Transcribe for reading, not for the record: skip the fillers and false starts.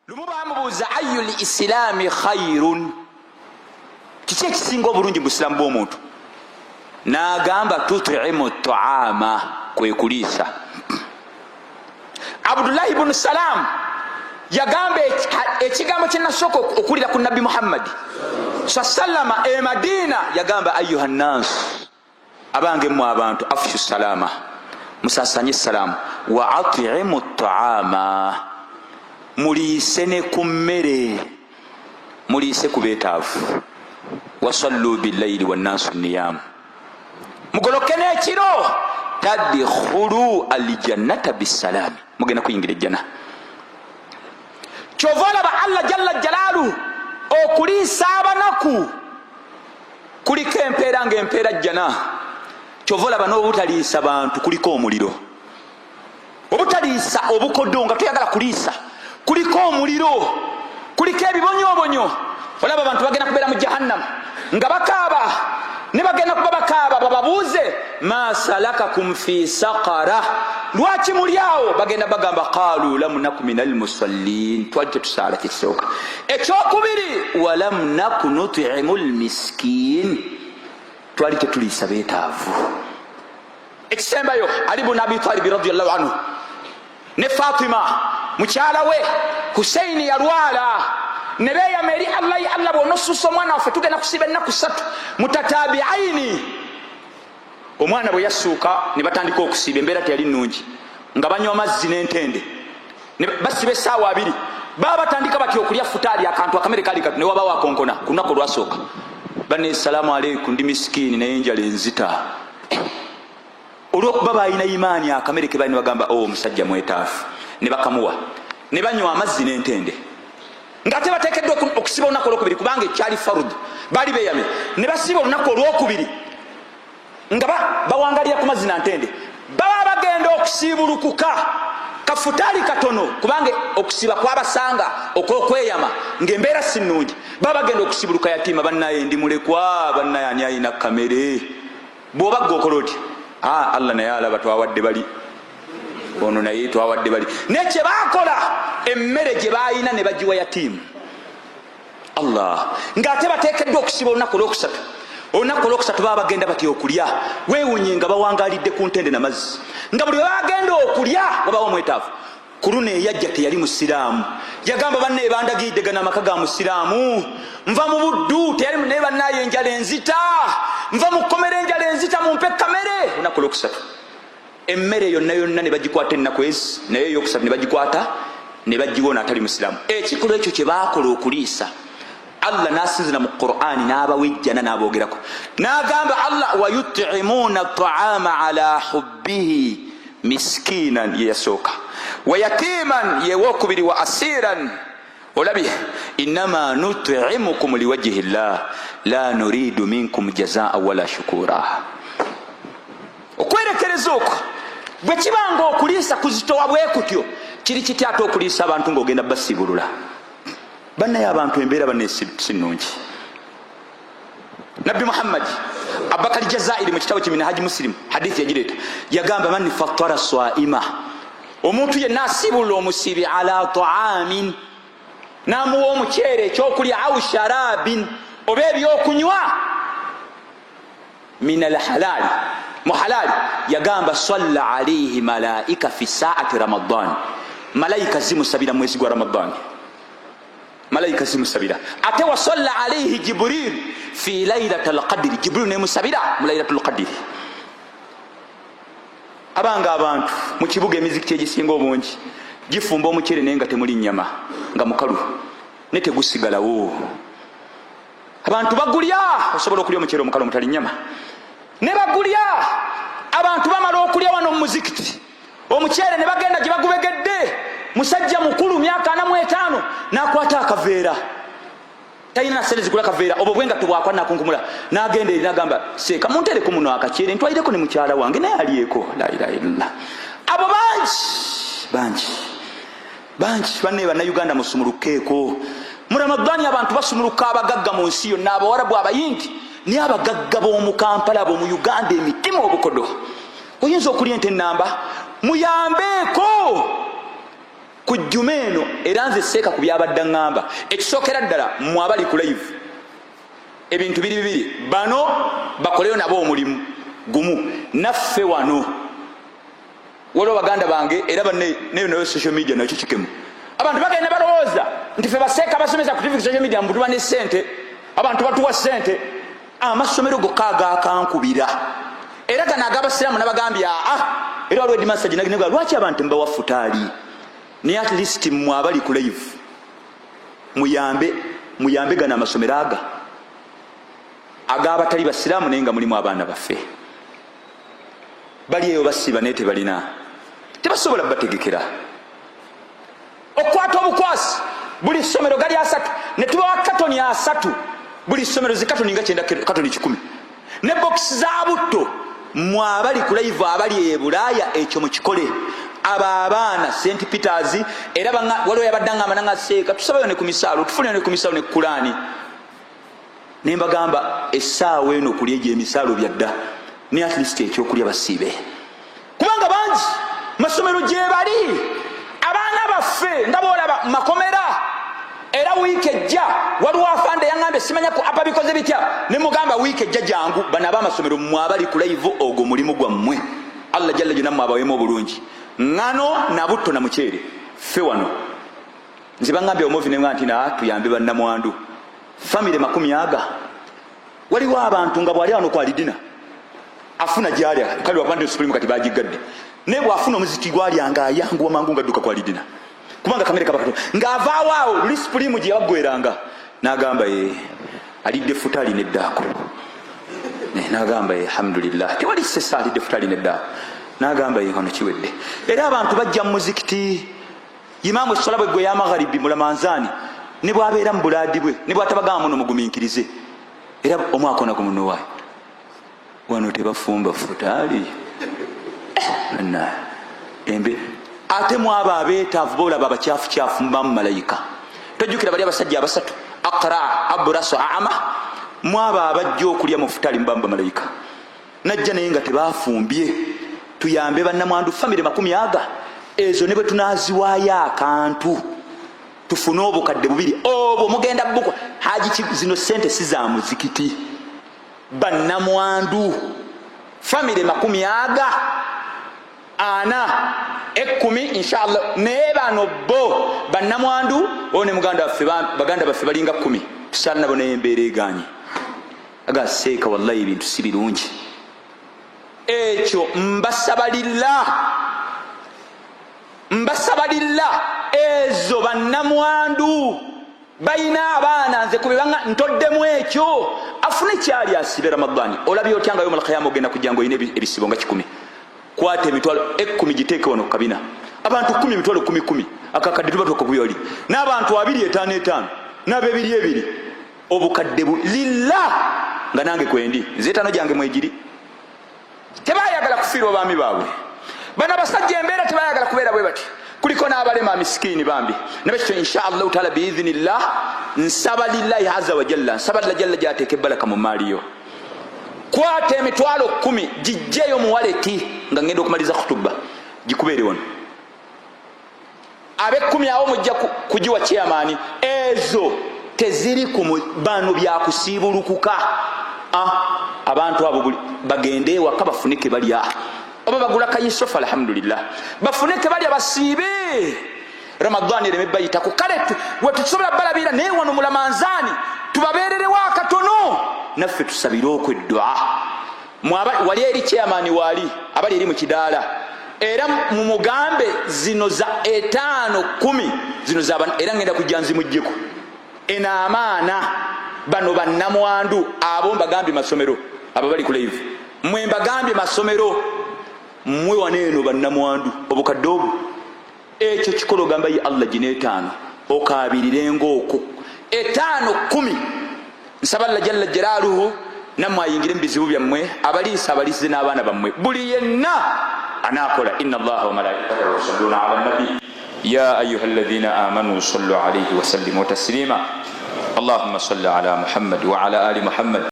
lumu bamubuuza ayyul islaami khayrun, kiki ekisinga obulungi mu busiraamu bw'omuntu? N'agamba tutimu taama, kwe kuliisa. Abdullahi ibn Salam yagamba ekigambo kye nasooka okulira ku Nabbi Muhammad sallama e Madina, yagamba ayuha nnaas, abange mmwe abantu, afshu salama, musasanye salaamu, wa atimu taama, muliise ne ku mmere, muliise ku beetaavu, wasallu billayli wannaasu niyaamu, mugoloke n'ekiro, tadkhulu aljannata bisalaami, mugenda kuyingira ejjana. Kyova olaba Allah jalla jalaalu okuliisa abanaku kuliko empeera ng'empeera jjana. Kyova olaba n'obutaliisa bantu kuliko omuliro, obutaliisa obukodo nga tuyagala kuliisa kuliko omuliro, kuliko ebibonyoobonyo. Olaba abantu bagenda kubeera mu jahannam nga bakaaba, ne bagenda kuba bakaaba bababuuze ma salakakum fi saqara, lwaki muli awo? Bagenda bagamba qaalu lam naku minal musallin, twali tetusaala kyekisooka. Ekyokubiri walam naku nutimu lmiskin, twali tetuliisa beetaavu. Ekisembayo Ali ibn Abi Talib radiyallahu anhu ne Fatima mukyala we Husaini yalwala, ne beeyama eri Allah bw'onosuusa omwana waffe tugenda kusiba ennaku 3 mutatabiaini. Omwana bwe yassuuka ne batandika okusiba, embeera teyali nnungi, nga banywa amazzi n'entende, ne basiba essaawa 2, baba batandika bati okulya futaali, akantu akamere kali kati, ne wabaawo akonkona ku lunaku olwasooka. Banne salaamu aleikum, ndi miskiini naye enjala enzita. Olw'okuba balina imaani, akamere ke bali ne bagamba omusajja mwetaafu, ne bakamuwa, ne banywa amazzi n'entende, ng'ate bateekeddwa okusiba olunaku olwokubiri kubanga ekyali farud. Baali beeyame ne basiba olunaku olwokubiri nga bawangalira ku mazzi n'antende. Baba bagenda okusiibulukuka kafutaali katono kubanga okusiba kwabasanga okw'okweyama ng'embeera si nnungi. Baba bagenda okusiibuluka yatima, bannaye ndi mulekwa, bannaye ani alina kamere. Bw'oba ggokola oti Allah naye alaba twawadde bali, ono naye twawadde bali. Nekye baakola emmere gye baayina ne bagiwa yatiimu. Allah, ng'ate bateekeddwa okusiba olunaku olwokusatu. Olunaku olwokusatu baba bagenda batya okulya, weewunye nga bawangalidde ku ntende n'amazzi, nga buli bagenda okulya wabawo mwetaavu. Ku luno eyajja teyali musiraamu, yagamba banne bandagidde gana amaka ga musiraamu, nva mu buddu teyali naye bannaye enjala enzita, nva mu kkomera enjala enzita, mumpe kamere. Olunaku olwokusatu emmere yonna yonna ne bagikwata ennaku ezi, naye eyokusatu ne bagikwata ne bagiwona atali musiraamu. Ekikolwa ekyo kye baakola okuliisa, Allah n'asinzira mu Qur'ani n'abawa ejjana n'aboogerako, n'agamba Allah wa yut'imuna ta'ama ala hubbihi miskinan, ye yasooka, wa yatiman, ye wookubiri, wa asiran. Olabye innama nut'imukum liwajhi llah la nuridu minkum jazaa wala shukura. Okwerekereza okwo bwe kibanga okuliisa kuzitowa bwe kutyo, kiri kitya ate okuliisa abantu ng'ogenda basibulula? Bannaye abantu embeera banne si nnungi. Nabbi Muhammad Abubakar Jazairi mu kitabo Minhaji Muslim hadithi yagireeta, yagamba man fattara swaima, omuntu yenna asibula omusibi ala ta'amin, n'amuwa omuceere ekyokulya, au sharabin, oba ebyokunywa, min alhalali, mu halali, yagamba salla alayhi malaika fi saati Ramadan, malaika zimusabira mwezi gwa Ramadan, malaika zimusabira. Ate wa salla alayhi Jibril fi laylatil qadri, Jibril ne musabira mu laylatul qadri. Abanga abantu mu kibuga emiziki egisinga obungi gifumba omuceere naye nga temuli nnyama, nga mukalu ne tegusigalawo. Abantu bagulya, osobola okulya omuceere omukalu omutali nnyama, ne bagulya. Abantu bamala okulya wano mu muzikiti omuceere ne bagenda gye bagubegedde. Musajja mukulu myaka 45 n'akwata akaveera, talina sente zigula kaveera, obwo bwenga tubwakwa nakunkumula, n'agenda eri n'agamba seeka muntereko muno akaceere ntwalireko ne mukyala wange naye alyeko. La ilaha illallah. Abo bangi banne bannayuganda musumulukeeko. Mu Ramadani abantu basumuluka abagagga mu nsi yonna, abawarabu, abayindi, naye abagagga b'omu Kampala, ab'omu Uganda, emitima obukodo. Oyinza okulya ente ennamba, muyambeeko. ku jjuma eno era nze seeka ku byabadde ŋŋamba ekisookera ddala mmwe abali ku live ebintu bibiri bano bakoleyo nabo omulimu gumu naffe wano waliwo baganda bange era neyo nayo social media nakyo kikemu abantu bagenda balowooza nti fe baseeka basomesa ku TV social media mbutuba ne ssente abantu batuwa ssente amasomero gokka agakankubira era gano ag'abasiraamu nabagambye era waliwo edimasaji naginega lwaki abantu mbawa futaali naye at least mmwe abali ku live muyambe gano amasomero ag'abatali basiraamu naye nga mulimu abaana baffe bali eyo basiba naye tebasobola bategekera okwata obukwasi buli ssomero gali 3 ne tubawa katoni 3 buli ssomero zikatoni nga 9 katoni 10 ne bokisi za butto mmwe abali ku live abali e Bulaaya ekyo mukikole abaana St. Peters era waliwo yabadde ngamba nangaseeka tusabayo ne ku misaalo tufuneyo ne ku misaalo ne ku Kulaani ne mbagamba essaawa eno okulya egyo emisaalo byadda ne at least ekyokulya basiibe kubanga bangi masomero gye bali abaana baffe nga boolaba makomera era wiiki ejja waliwo afande yaŋŋambye simanya ku apa bikoze bitya ne mugamba wiiki ejja jangu bano ab'amasomero mmwe abali ku live ogwo mulimu gwammwe Allah jalla jalaluhu abawemu obulungi ŋŋano na butto na muceere ffe wano nze baŋŋambye omuvi ne nti tuyambe bannamwandu famire 100 waliwo abantu nga bwali wano kwalidina afuna gyalya kale wapande supreme kati bagigadde naye bwafuna omuziki gwalyanga ayanguwa mangu nga dduka kwalidina kubanga kamere kabakato ng'avaawo luli supreme gye yaggweranga n'agamba alidde futaali neddaako n'agamba alhamdulillah tewali sesa alidde futaali neddaako n'agamba ono kiwedde era abantu bajja mu muzikiti imaamu essola bwe gwe y'amagharibi mulamanzaani ne bwabeera mu bulaadi bwe ne bwatabagamba muno mugumiikirize era omwaka onako munowaayo wano tebafumba futaali ate mwaba abeetaavu boolaba abakyafu mubamu malayika tojjukira bali abasajja 3 aqra abrasu ama mwaba abajja okulya mu futaali mubamu malayika najja naye nga tebafumbye tuyambe bannamwandu famire 100 ezo ne bwe tunaaziwaayo akantu tufune obukadde 2 obwo mugenda bukwa haji zino sente si za muzikiti bannamwandu famire 100 10 inshallah naye bano bo bannamwandu one baganda baffe balinga 10 tusaala nabo naye embeera eganye agaseeka wallahi ebintu si birungi ekyo mbasabalira ezo bannamwandu bayina abaana nze kubibanga ntoddemu ekyo afune kyali asibe Ramadani olabye otyanga yo malakayamo ogenda kujja ngo ine ebisibo nga 10 kwate emitwalo 10 giteeke wano kabina abantu 10 emitwalo 10 akakadde tubatoka kuyoli n'abantu 255 n'abebiri obukadde lillah nga nange kwendi nze tano jange mwegiri tebayagala kufiirwa baami baabwe bana basajja embeera tebayagala kubeera bwe bati kuliko n'abalema miskini bambi nabekyo inshallah taala biidhnillah nsaba lillahi azza wa jalla nsaba jalla jateeke baraka mu maaliyo kwata emitwalo 10 gijjeyo mu waleti nga ngenda okumaliza khutuba gikubeere wano abe 10 awo mujja kujiwa chairman ezo teziri ku bano bya kusiibulukuka abantu abo bagende waka bafunike balya oba bagula kayisofa alhamdulillah bafunike balya basiibe Ramadani ereme bayitako kale wetusobola balabira naye wano mulamanzaani tubabeererewo akatono naffe tusabire okweddua wali eri chairman wali abali eri mu kidaala era mumugambe zino za 5 10 zino za era ngenda kujja nzimujjeko enamaana bano bannamwandu abo mbagambye masomero abo bali ku live mwe mbagambye masomero mwe waneeno bannamwandu obukadde obwo ekyo kikolo gamba ye Allah gine 5 okabirirenga okwo 5 10 nsaba Allah jalla jalaluhu namwe ayingire mu bizibu byammwe abaliise n'abaana bammwe buli yenna anakola inna Allaha wa malaikatahu yusalluna ala nabi ya ayyuhalladhina amanu sallu alayhi wa sallimu taslima اللهم صل على محمد وعلى آل محمد